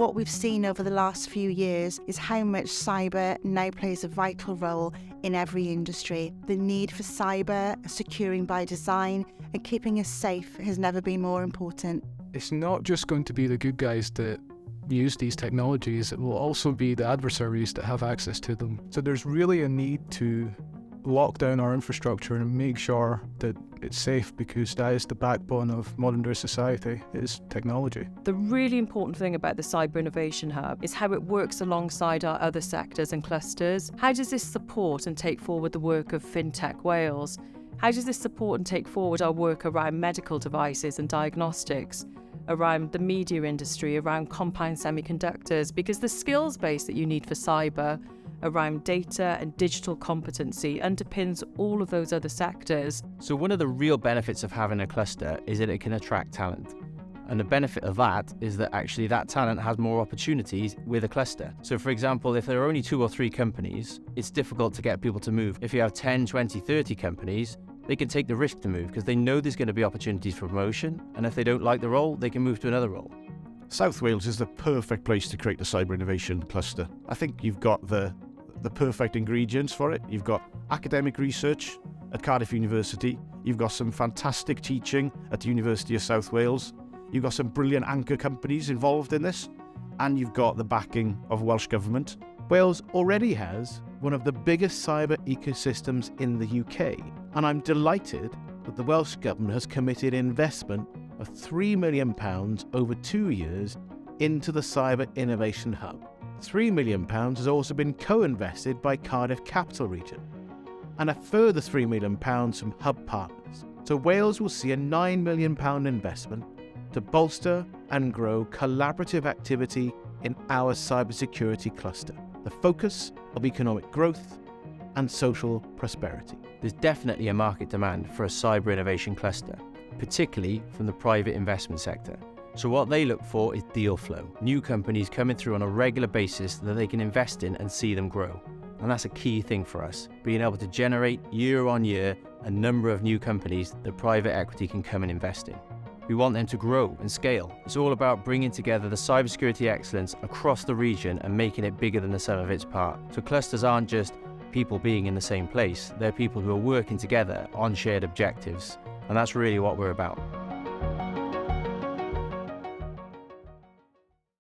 what we've seen over the last few years is how much cyber now plays a vital role in every industry. The need for cyber, securing by design, and keeping us safe has never been more important. It's not just going to be the good guys that use these technologies, it will also be the adversaries that have access to them. So there's really a need to lock down our infrastructure and make sure that it's safe, because that is the backbone of modern day society, is technology. The really important thing about the Cyber Innovation Hub is how it works alongside our other sectors and clusters. How does this support and take forward the work of FinTech Wales? How does this support and take forward our work around medical devices and diagnostics, around the media industry, around compound semiconductors? Because the skills base that you need for cyber around data and digital competency underpins all of those other sectors. So one of the real benefits of having a cluster is that it can attract talent. And the benefit of that is that actually that talent has more opportunities with a cluster. So for example, if there are only 2 or 3 companies, it's difficult to get people to move. If you have 10, 20, 30 companies, they can take the risk to move because they know there's going to be opportunities for promotion. And if they don't like the role, they can move to another role. South Wales is the perfect place to create a cyber innovation cluster. I think you've got the perfect ingredients for it. You've got academic research at Cardiff University. You've got some fantastic teaching at the University of South Wales. You've got some brilliant anchor companies involved in this. And you've got the backing of Welsh Government. Wales already has one of the biggest cyber ecosystems in the UK. And I'm delighted that the Welsh Government has committed investment of £3 million over 2 years into the Cyber Innovation Hub. £3 million has also been co-invested by Cardiff Capital Region, and a further £3 million from Hub partners. So Wales will see a £9 million investment to bolster and grow collaborative activity in our cybersecurity cluster. The focus of economic growth and social prosperity. There's definitely a market demand for a cyber innovation cluster, particularly from the private investment sector. So what they look for is deal flow. New companies coming through on a regular basis that they can invest in and see them grow. And that's a key thing for us, being able to generate year on year a number of new companies that private equity can come and invest in. We want them to grow and scale. It's all about bringing together the cybersecurity excellence across the region and making it bigger than the sum of its parts. So clusters aren't just people being in the same place, they're people who are working together on shared objectives. And that's really what we're about.